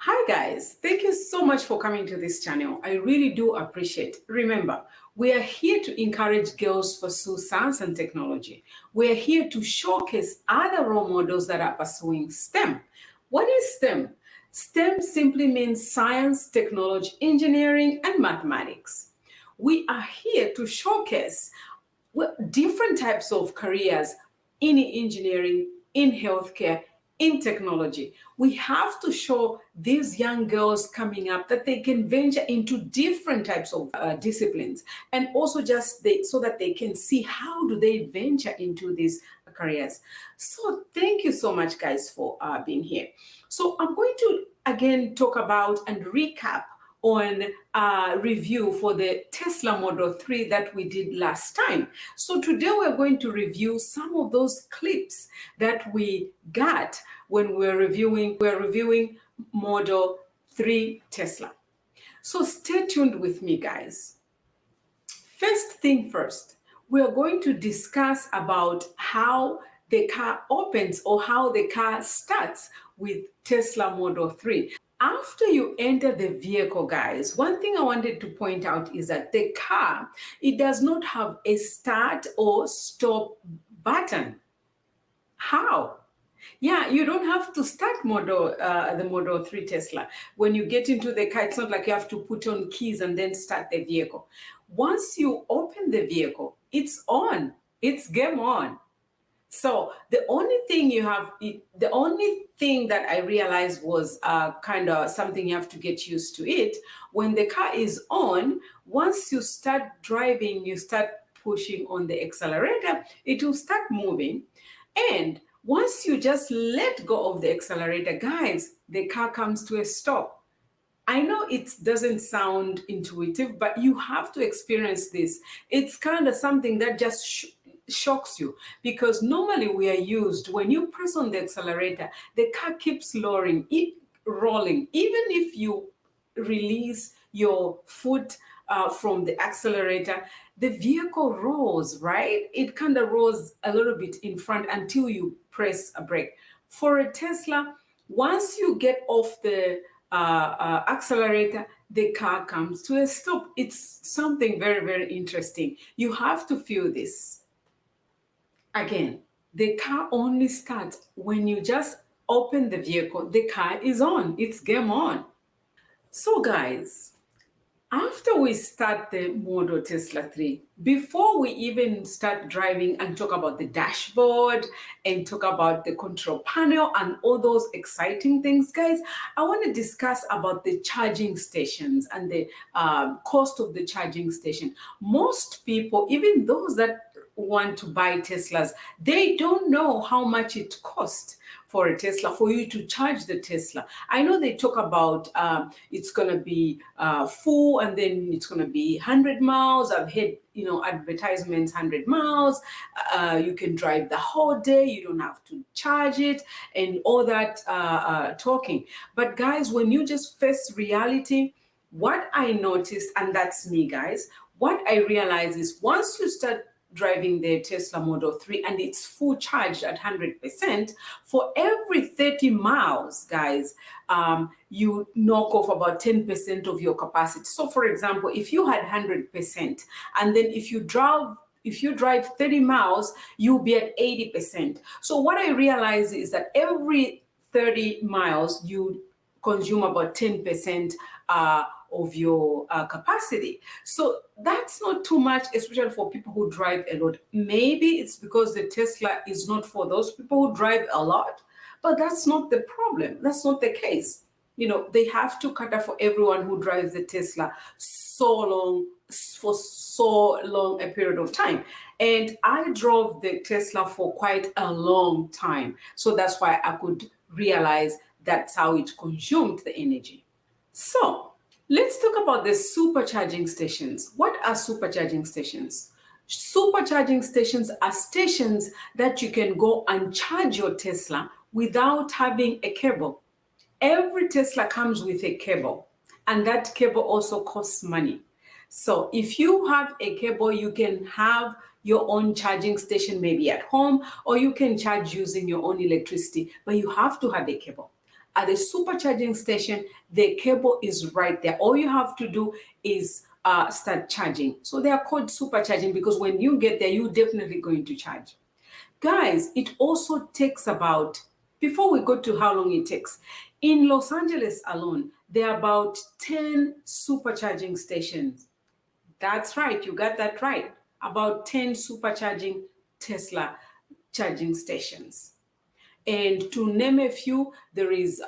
Hi guys, thank you so much for coming to this channel. I really do appreciate. Remember, we are here to encourage girls pursue science and technology. We are here to showcase other role models that are pursuing STEM. What is STEM? STEM simply means science, technology, engineering, and mathematics. We are here to showcase different types of careers in engineering, in healthcare, in technology. We have to show these young girls coming up that they can venture into different types of disciplines, and also so that they can see how do they venture into these careers. So thank you so much, guys, for being here. So I'm going to again talk about and recap on review for the Tesla Model 3 that we did last time. So today we're going to review some of those clips that we got when we're reviewing Model 3 Tesla. So stay tuned with me, guys. First thing first, we are going to discuss about how the car opens or how the car starts with Tesla Model 3. After you enter the vehicle, guys, one thing I wanted to point out is that the car, it does not have a start or stop button. How? Yeah, you don't have to start the Model 3 Tesla. When you get into the car, it's not like you have to put on keys and then start the vehicle. Once you open the vehicle, it's on. It's game on. So the only thing that I realized was kind of something you have to get used to it. When the car is on, once you start driving, you start pushing on the accelerator, it will start moving. And once you just let go of the accelerator, guys, the car comes to a stop. I know it doesn't sound intuitive, but you have to experience this. It's kind of something that just shocks you, because normally we are used, when you press on the accelerator, the car keeps rolling. Even if you release your foot from the accelerator, the vehicle rolls, right? It kind of rolls a little bit in front until you press a brake. For a Tesla, once you get off the accelerator, the car comes to a stop. It's something very, very interesting. You have to feel this. Again, the car only starts when you just open the vehicle. The car is on. It's game on. So, guys, after we start the Model Tesla 3, before we even start driving and talk about the dashboard and talk about the control panel and all those exciting things, guys, I want to discuss about the charging stations and the cost of the charging station. Most people, even those that want to buy Teslas, they don't know how much it costs for a Tesla, for you to charge the Tesla. I know they talk about it's going to be full and then it's going to be 100 miles. I've heard, advertisements 100 miles. You can drive the whole day. You don't have to charge it and all that talking. But guys, when you just face reality, what I noticed, and that's me, guys, what I realize is once you start driving the Tesla Model 3 and it's full charged at 100%, for every 30 miles, guys, you knock off about 10% of your capacity. So for example, if you had 100%, and then if you drive 30 miles, you'll be at 80%. So what I realize is that every 30 miles, you consume about 10% of your capacity. So that's not too much, especially for people who drive a lot. Maybe it's because the Tesla is not for those people who drive a lot, but that's not the problem. That's not the case. They have to cater for everyone who drives the Tesla for so long a period of time. And I drove the Tesla for quite a long time. So that's why I could realize that's how it consumed the energy. So let's talk about the supercharging stations. What are supercharging stations? Supercharging stations are stations that you can go and charge your Tesla without having a cable. Every Tesla comes with a cable, and that cable also costs money. So if you have a cable, you can have your own charging station maybe at home, or you can charge using your own electricity, but you have to have a cable. at the supercharging station, the cable is right there. All you have to do is start charging. So they are called supercharging because when you get there, you're definitely going to charge. Guys, it also takes about, before we go to how long it takes, in Los Angeles alone, there are about 10 supercharging stations. That's right, you got that right. About 10 supercharging Tesla charging stations. And to name a few, there is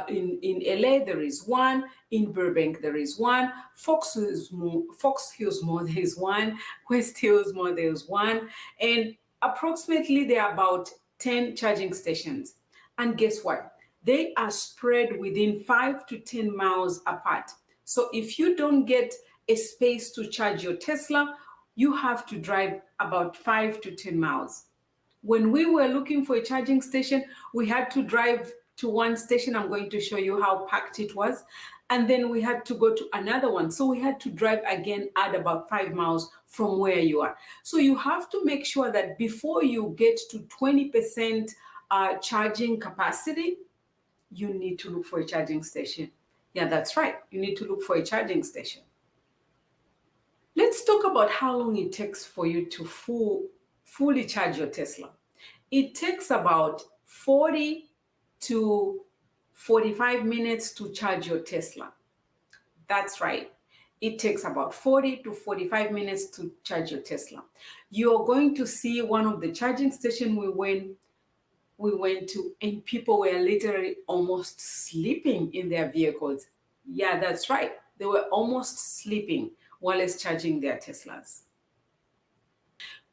in LA, there is one. In Burbank, there is one. Fox Hills Mall, there is one. West Hills Mall, there is one. And approximately there are about 10 charging stations. And guess what? They are spread within 5 to 10 miles apart. So if you don't get a space to charge your Tesla, you have to drive about 5 to 10 miles. When we were looking for a charging station, we had to drive to one station. I'm going to show you how packed it was. And then we had to go to another one. So we had to drive again at about 5 miles from where you are. So you have to make sure that before you get to 20% charging capacity, you need to look for a charging station. Yeah, that's right. You need to look for a charging station. Let's talk about how long it takes for you to fully charge your Tesla. It takes about 40 to 45 minutes to charge your Tesla. That's right. It takes about 40 to 45 minutes to charge your Tesla. You're going to see one of the charging stations we went to, and people were literally almost sleeping in their vehicles. Yeah, that's right. They were almost sleeping while charging their Teslas.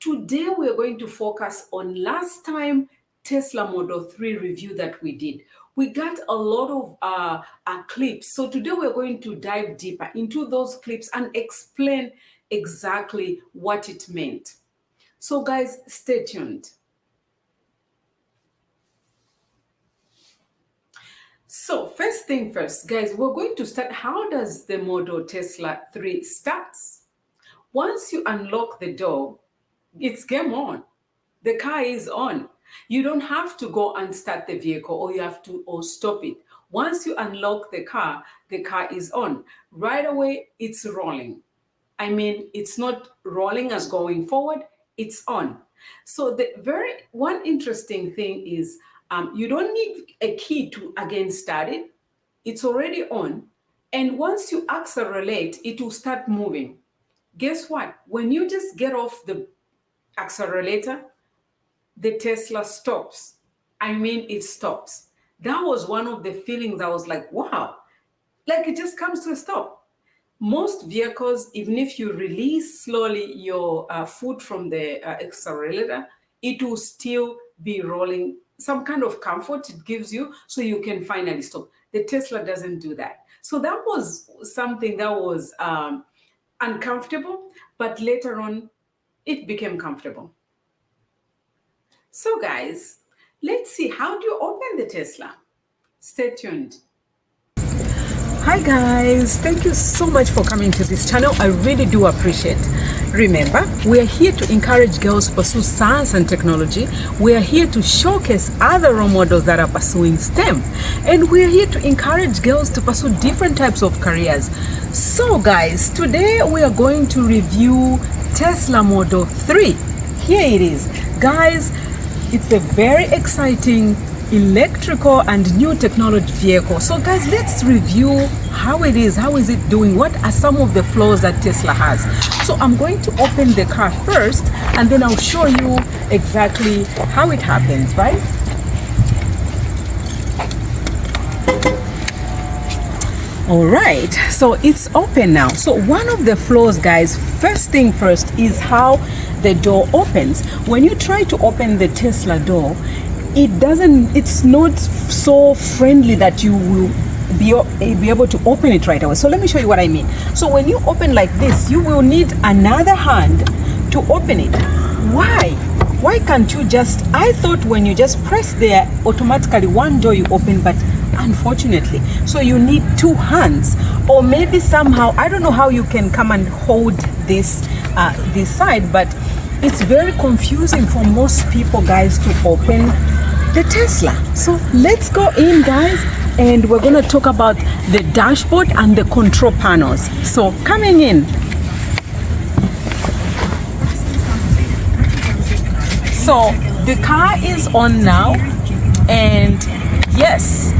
Today, we're going to focus on last time Tesla Model 3 review that we did. We got a lot of clips. So today, we're going to dive deeper into those clips and explain exactly what it meant. So guys, stay tuned. So first thing first, guys, we're going to start. How does the Model Tesla 3 starts? Once you unlock the door, it's game on. The car is on. You don't have to go and start the vehicle, or you have to stop it. Once you unlock the car is on. Right away, it's rolling. I mean, it's not rolling as going forward, it's on. So the one interesting thing is you don't need a key to again start it. It's already on. And once you accelerate, it will start moving. Guess what? When you just get off the accelerator, the Tesla stops. I mean, it stops. That was one of the feelings I was like, wow, like it just comes to a stop. Most vehicles, even if you release slowly your foot from the accelerator, it will still be rolling. Some kind of comfort it gives you so you can finally stop. The Tesla doesn't do that. So that was something that was uncomfortable, but later on, it became comfortable. So guys, let's see, how do you open the Tesla? Stay tuned. Hi guys, thank you so much for coming to this channel. I really do appreciate. Remember, we are here to encourage girls to pursue science and technology. We are here to showcase other role models that are pursuing STEM. And we are here to encourage girls to pursue different types of careers. So guys, today we are going to review Tesla Model 3. Here it is. Guys, it's a very exciting electrical and new technology vehicle. So guys, let's review how it is. How is it doing? What are some of the flaws that Tesla has? So I'm going to open the car first, and then I'll show you exactly how it happens, right? All right, so it's open now. So one of the flaws, guys, first thing first is how the door opens. When you try to open the Tesla door, it's not so friendly that you will be able to open it right away. So let me show you what I mean. So when you open like this, you will need another hand to open it. Why can't you just, I thought when you just press there, automatically one door you open, but unfortunately, so you need two hands, or maybe somehow, I don't know how you can come and hold this side, but it's very confusing for most people, guys, to open the Tesla. So let's go in, guys, and we're going to talk about the dashboard and the control panels. So coming in. So the car is on now, and yes,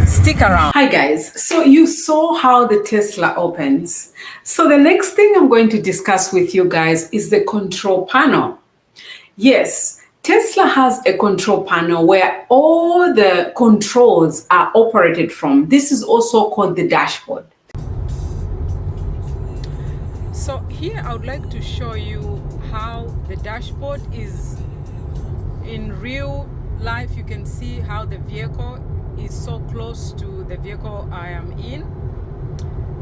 stick around. Hi guys, so you saw how the Tesla opens. So the next thing I'm going to discuss with you guys is the control panel. Yes, Tesla has a control panel where all the controls are operated from. This is also called the dashboard. So here I would like to show you how the dashboard is in real life. You can see how the vehicle is so close to the vehicle I am in.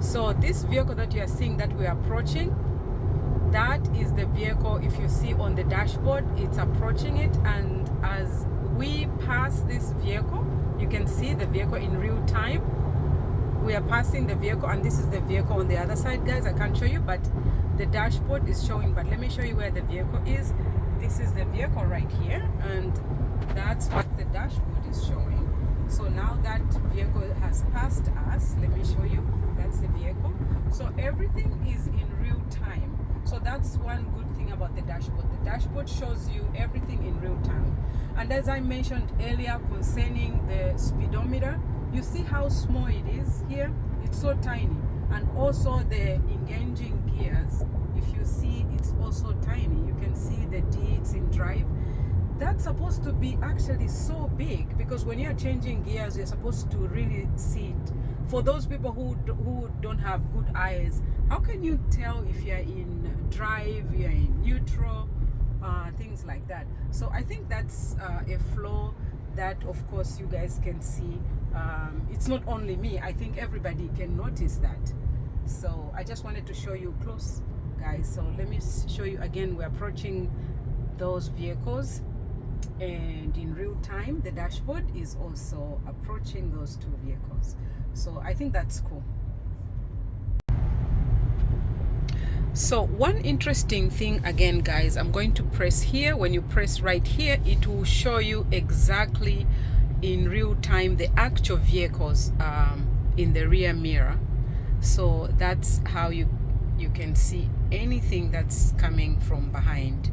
So this vehicle that you are seeing that we are approaching, that is the vehicle. If you see on the dashboard, it's approaching it, and as we pass this vehicle, you can see the vehicle in real time. We are passing the vehicle, and this is the vehicle on the other side, guys. I can't show you, but the dashboard is showing. But let me show you where the vehicle is. This is the vehicle right here, and that's what the dashboard is showing. So now that vehicle has passed us, let me show you. That's the vehicle. So everything is in real time. So that's one good thing about the dashboard. The dashboard shows you everything in real time. And as I mentioned earlier concerning the speedometer, you see how small it is here? It's so tiny. And also the engaging gears, if you see, it's also tiny. You can see the D, it's in drive. That's supposed to be actually so big, because when you're changing gears, you're supposed to really see it. For those people who don't have good eyes, how can you tell if you're in drive, you're in neutral, things like that? So I think that's a flaw that, of course, you guys can see. It's not only me. I think everybody can notice that. So I just wanted to show you close, guys. So let me show you again. We're approaching those vehicles, and in real time the dashboard is also approaching those two vehicles. So I think that's cool. So one interesting thing, again guys, I'm going to press here. When you press right here, it will show you exactly in real time the actual vehicles in the rear mirror. So that's how you can see anything that's coming from behind.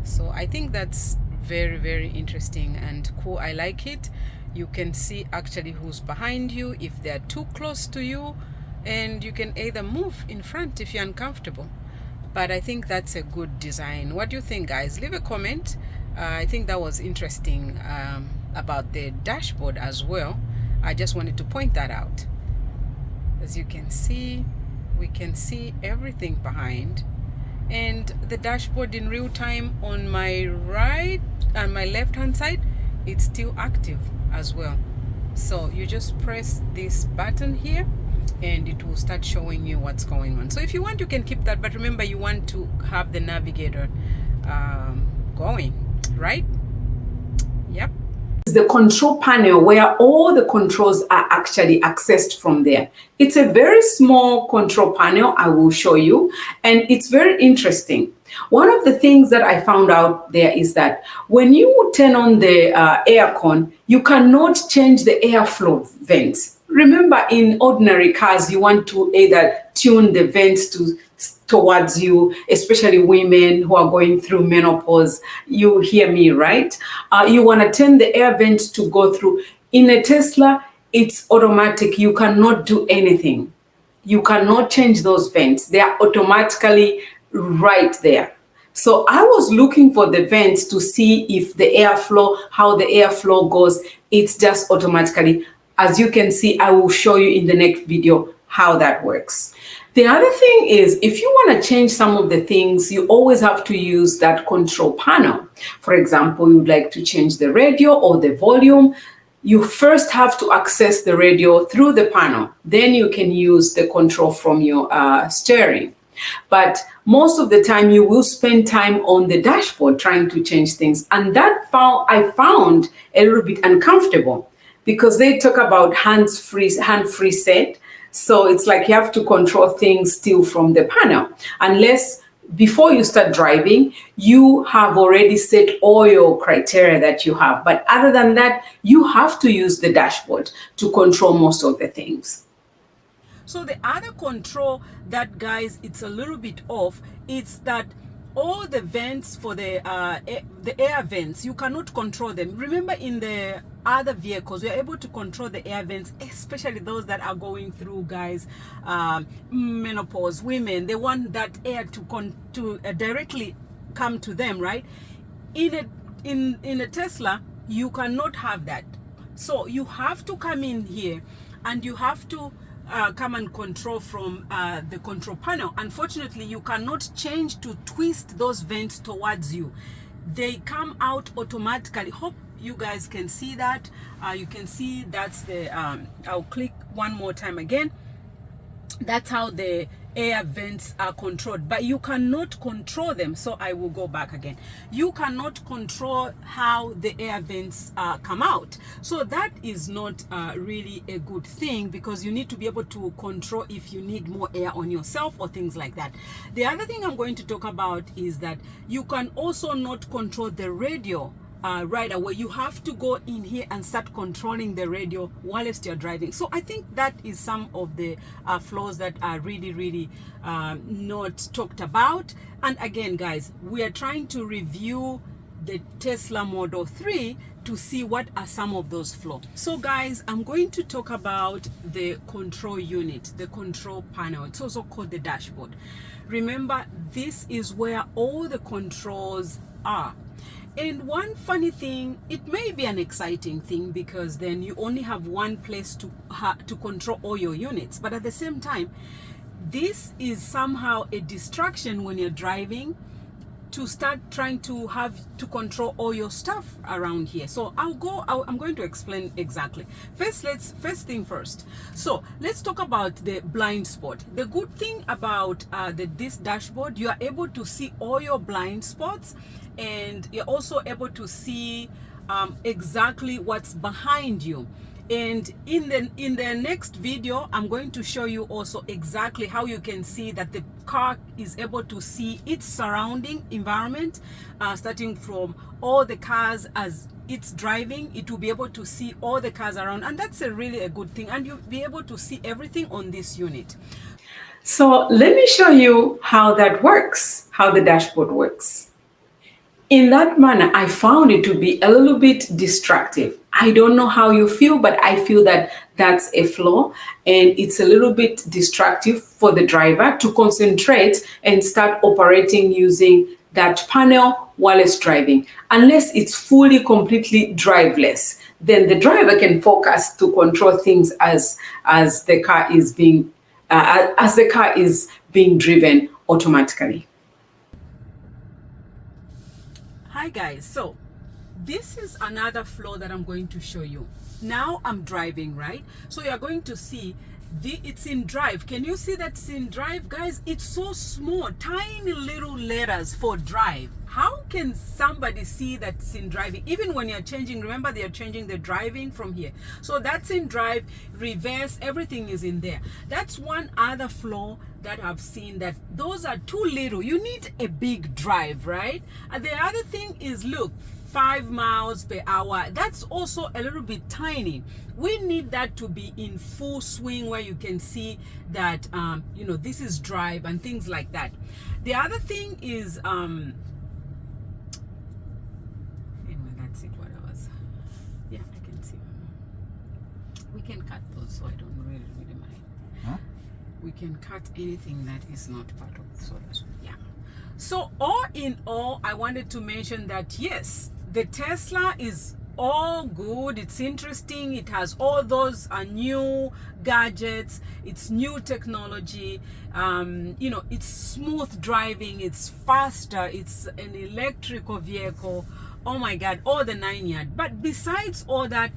So I think that's very, very interesting and cool. I like it. You can see actually who's behind you, if they're too close to you, and you can either move in front if you're uncomfortable. But I think that's a good design. What do you think, guys? Leave a comment. I think that was interesting about the dashboard as well. I just wanted to point that out. As you can see, we can see everything behind, and the dashboard in real time on my right and my left hand side, it's still active as well. So you just press this button here and it will start showing you what's going on. So if you want, you can keep that, but remember, you want to have the navigator going, right? Yep. The control panel where all the controls are actually accessed from there. It's a very small control panel, I will show you, and it's very interesting. One of the things that I found out there is that when you turn on the aircon, you cannot change the airflow vents. Remember, in ordinary cars, you want to either tune the vents towards you, especially women who are going through menopause. You hear me, right? You want to turn the air vents to go through. In a Tesla, it's automatic. You cannot do anything. You cannot change those vents. They are automatically right there. So I was looking for the vents to see if the airflow, how the airflow goes. It's just automatically. As you can see, I will show you in the next video how that works. The other thing is, if you want to change some of the things, you always have to use that control panel. For example, you would like to change the radio or the volume. You first have to access the radio through the panel. Then you can use the control from your steering. But most of the time you will spend time on the dashboard trying to change things. And that I found a little bit uncomfortable, because they talk about hand-free set. So it's like you have to control things still from the panel, unless before you start driving, you have already set all your criteria that you have. But other than that, you have to use the dashboard to control most of the things. So the other control that, guys, it's a little bit off, it's that all the vents for the air vents, you cannot control them. Remember, in the other vehicles, we are able to control the air vents, especially those that are going through, guys, menopause women. They want that air to directly come to them, right? In a Tesla, you cannot have that. So you have to come in here and you have to come and control from the control panel. Unfortunately, you cannot change to twist those vents towards you. They come out automatically. Hope you guys can see that. You can see that's the I'll click one more time again. That's how the air vents are controlled, but you cannot control them. So I will go back again. You cannot control how the air vents come out. So that is not really a good thing, because you need to be able to control if you need more air on yourself or things like that. The other thing I'm going to talk about is that you can also not control the radio right away. You have to go in here and start controlling the radio whilst you're driving. So I think that is some of the flaws that are really not talked about. And again, guys, we are trying to review the Tesla Model 3 to see what are some of those flaws. So guys, I'm going to talk about the control unit, the control panel. It's also called the dashboard. Remember, this is where all the controls are. And one funny thing, it may be an exciting thing, because then you only have one place to control all your units. But at the same time, this is somehow a distraction when you're driving, to start trying to have to control all your stuff around here. So I'm going to explain exactly. First thing first. So let's talk about the blind spot. The good thing about this dashboard, you are able to see all your blind spots, and you're also able to see exactly what's behind you. And in the next video, I'm going to show you also exactly how you can see that the car is able to see its surrounding environment, starting from all the cars as it's driving. It will be able to see all the cars around, and that's really a good thing. And you'll be able to see everything on this unit. So let me show you how that works, how the dashboard works. In that manner, I found it to be a little bit distractive. I don't know how you feel, but I feel that that's a flaw, and it's a little bit distractive for the driver to concentrate and start operating using that panel while it's driving. Unless it's fully, completely driveless, then the driver can focus to control things as the car is being driven automatically. Hi guys, so this is another flaw that I'm going to show you. Now I'm driving, right? So you're going to see it's in drive. Can you see that it's in drive, guys? It's so small, tiny little letters for drive. How can somebody see that it's in driving? Even when you're changing, remember they are changing the driving from here. So that's in drive, reverse, everything is in there. That's one other flaw that I've seen, that those are too little. You need a big drive, right? And the other thing is, look, 5 miles per hour. That's also a little bit tiny. We need that to be in full swing, where you can see that, this is drive and things like that. The other thing is, anyway, that's it. What I was, yeah, I can see. We can cut those, so I don't really mind. Huh? We can cut anything that is not part of the solar. Yeah. So all in all, I wanted to mention that yes, the Tesla is all good. It's interesting. It has all those new gadgets. It's new technology. It's smooth driving. It's faster. It's an electrical vehicle. Oh my God, all the 9 yards. But besides all that,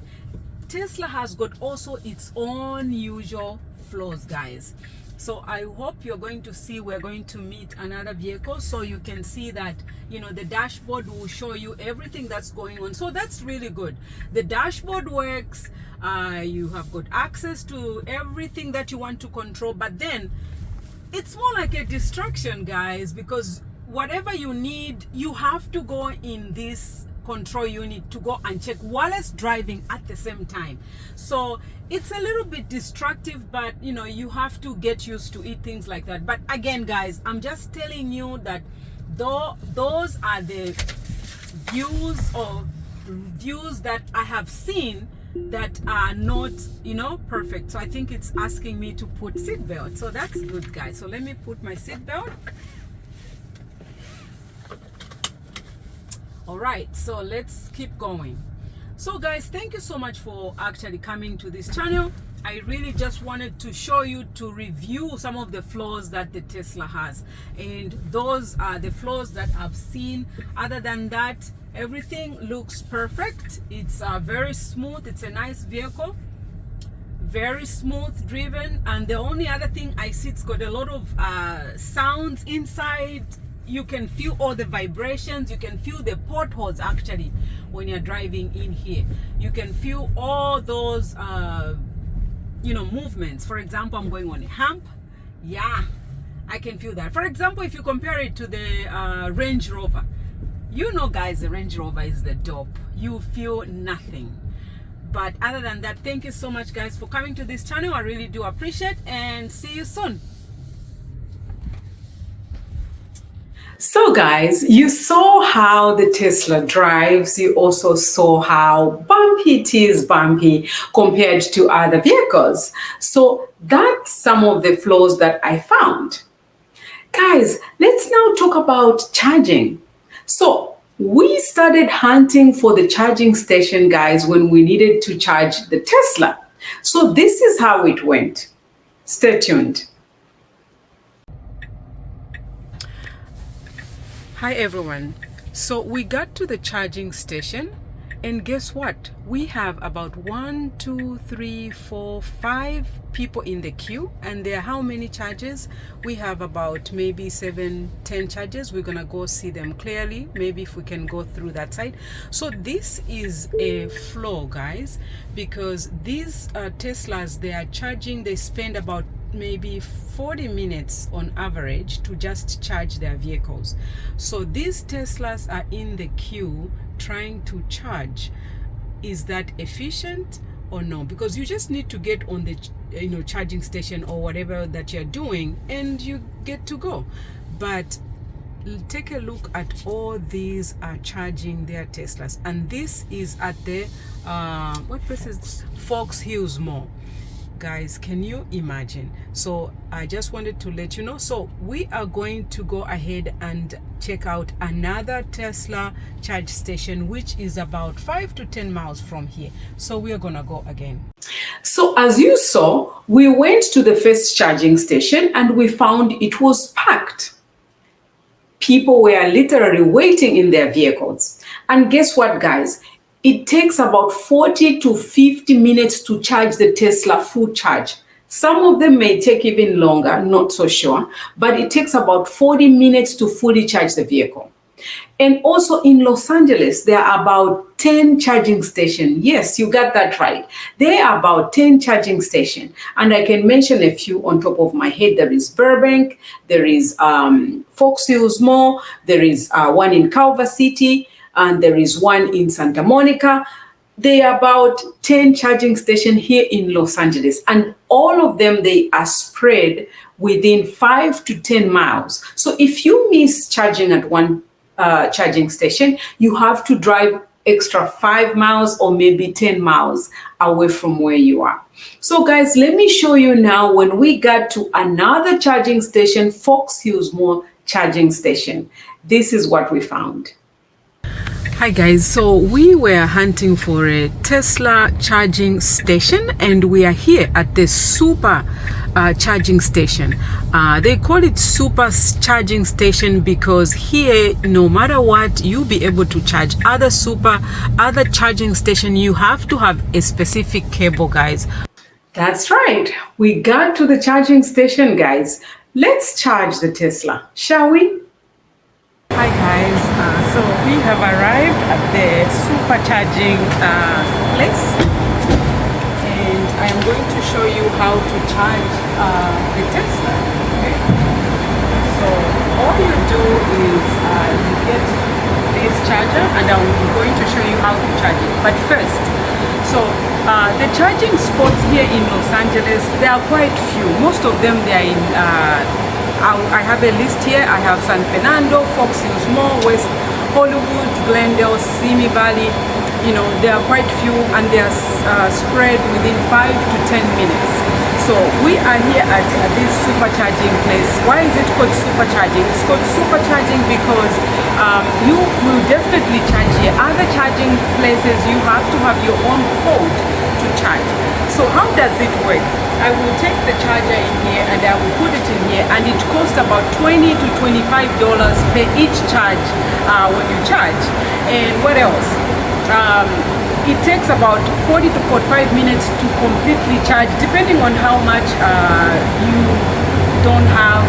Tesla has got also its own usual flaws, guys. So I hope you're going to see, we're going to meet another vehicle, so you can see that, the dashboard will show you everything that's going on. So that's really good. The dashboard works. You have got access to everything that you want to control, but then it's more like a distraction, guys, because whatever you need, you have to go in this control unit to go and check while it's driving at the same time. So it's a little bit distractive, but you know, you have to get used to it, things like that. But again, guys, I'm just telling you that those are the views that I have seen that are not, you know, perfect. So I think it's asking me to put seatbelt, so that's good, guys. So let me put my seatbelt. All right, so let's keep going. So guys, thank you so much for actually coming to this channel. I really just wanted to show you, to review some of the flaws that the Tesla has, and those are the flaws that I've seen. Other than that, everything looks perfect. It's very smooth. It's a nice vehicle, very smooth driven. And the only other thing I see, it's got a lot of sounds inside. You can feel all the vibrations. You can feel the potholes actually when you're driving in here. You can feel all those you know, movements. For example, I'm going on a hump. Yeah, I can feel that. For example, if you compare it to the Range Rover, you know, guys, the Range Rover is the dope. You feel nothing. But other than that, thank you so much, guys, for coming to this channel. I really do appreciate, and see you soon. So guys, you saw how the Tesla drives. You also saw how bumpy it is, bumpy compared to other vehicles. So that's some of the flaws that I found. Guys, let's now talk about charging. So we started hunting for the charging station, guys, when we needed to charge the Tesla. So this is how it went. Stay tuned. Hi everyone. So we got to the charging station, and guess what? We have about 5 people in the queue, and there are how many charges? We have about maybe 7-10 charges. We're gonna go see them clearly, maybe if we can go through that side. So this is a flaw, guys, because these Teslas, they are charging, they spend about maybe 40 minutes on average to just charge their vehicles. So these Teslas are in the queue trying to charge. Is that efficient or no? Because you just need to get on the charging station or whatever that you're doing, and you get to go. But take a look at all these are charging their Teslas, and this is at the what place is this? Fox Hills Mall. Guys, can you imagine? So I just wanted to let you know. So we are going to go ahead and check out another Tesla charge station, which is about 5 to 10 miles from here. So we are gonna go again. So as you saw, we went to the first charging station and we found it was packed. People were literally waiting in their vehicles. And guess what, guys? It takes about 40 to 50 minutes to charge the Tesla full charge. Some of them may take even longer, not so sure, but it takes about 40 minutes to fully charge the vehicle. And also in Los Angeles, there are about 10 charging stations. Yes, you got that right. There are about 10 charging stations. And I can mention a few on top of my head. There is Burbank, there is Fox Hills Mall, there is one in Culver City, and there is one in Santa Monica. There are about 10 charging stations here in Los Angeles, and all of them, they are spread within 5 to 10 miles. So if you miss charging at one charging station, you have to drive extra 5 miles or maybe 10 miles away from where you are. So guys, let me show you now when we got to another charging station, Fox Hills Mall charging station. This is what we found. Hi guys, so we were hunting for a Tesla charging station, and we are here at the Super charging station. They call it Super charging station because here, no matter what, you'll be able to charge. Other charging station, you have to have a specific cable, guys. That's right. We got to the charging station, guys. Let's charge the Tesla, shall we? Hi guys, so we have arrived at the supercharging place, and I'm going to show you how to charge the Tesla. Okay? all you do is you get this charger, and I'm going to show you how to charge it. But first, so the charging spots here in Los Angeles, there are quite few. Most of them, they are in, I have a list here. I have San Fernando, Fox Hills Mall, West Hollywood, Glendale, Simi Valley. You know, there are quite few, and they are spread within 5 to 10 minutes. So we are here at this supercharging place. Why is it called supercharging? It's called supercharging because you will definitely charge here. Other charging places, you have to have your own code to charge. So how does it work? I will take the charger in here and I will put it in here, and it costs about $20 to $25 per each charge when you charge. And what else? It takes about 40 to 45 minutes to completely charge, depending on how much you don't have,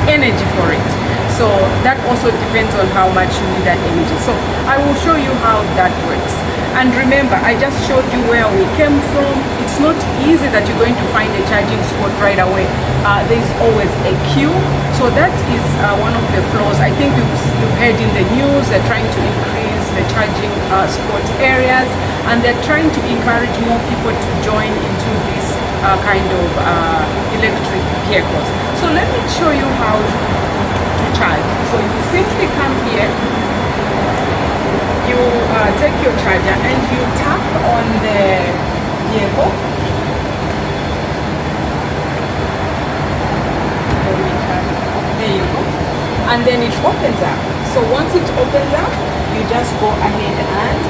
energy for it. So that also depends on how much you need that energy. So I will show you how that works. And remember, I just showed you where we came from. It's not easy that you're going to find a charging spot right away. There's always a queue. So that is one of the flaws. I think you've heard in the news they're trying to increase the charging spot areas, and they're trying to encourage more people to join into this kind of electric vehicles. So let me show you how to charge. So you simply come here, you take your charger and you tap on the vehicle. There you go. And then it opens up. So once it opens up, you just go ahead and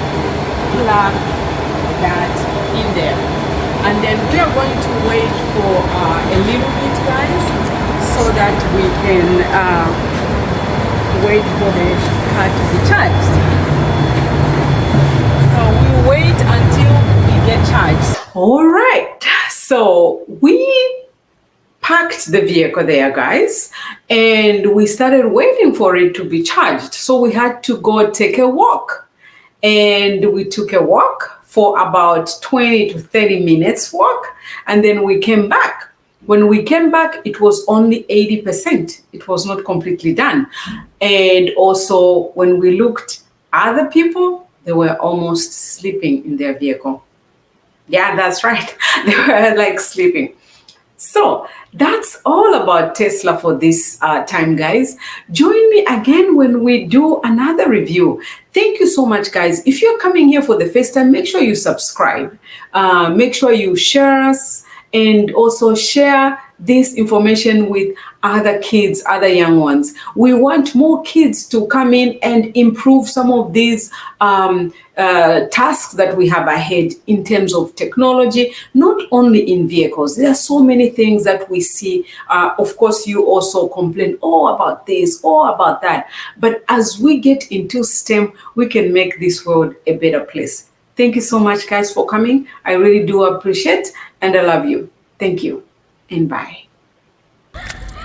plug that in there. And then we are going to wait for a little bit, guys, so that we can wait for the car to be charged. So we wait until we get charged. All right, so we parked the vehicle there, guys, and we started waiting for it to be charged. So we had to go take a walk, and we took a walk for about 20 to 30 minutes walk, and then we came back. When we came back, it was only 80%. It was not completely done. And also when we looked at other people, they were almost sleeping in their vehicle. Yeah, that's right. They were like sleeping. So that's all about Tesla for this time, guys. Join me again when we do another review. Thank you so much, guys. If you're coming here for the first time, make sure you subscribe. Make sure you share us, and also share this information with other kids, other young ones. We want more kids to come in and improve some of these tasks that we have ahead in terms of technology, not only in vehicles. There are so many things that we see. Of course, you also complain, about this, about that. But as we get into STEM, we can make this world a better place. Thank you so much, guys, for coming. I really do appreciate, and I love you. Thank you, and bye.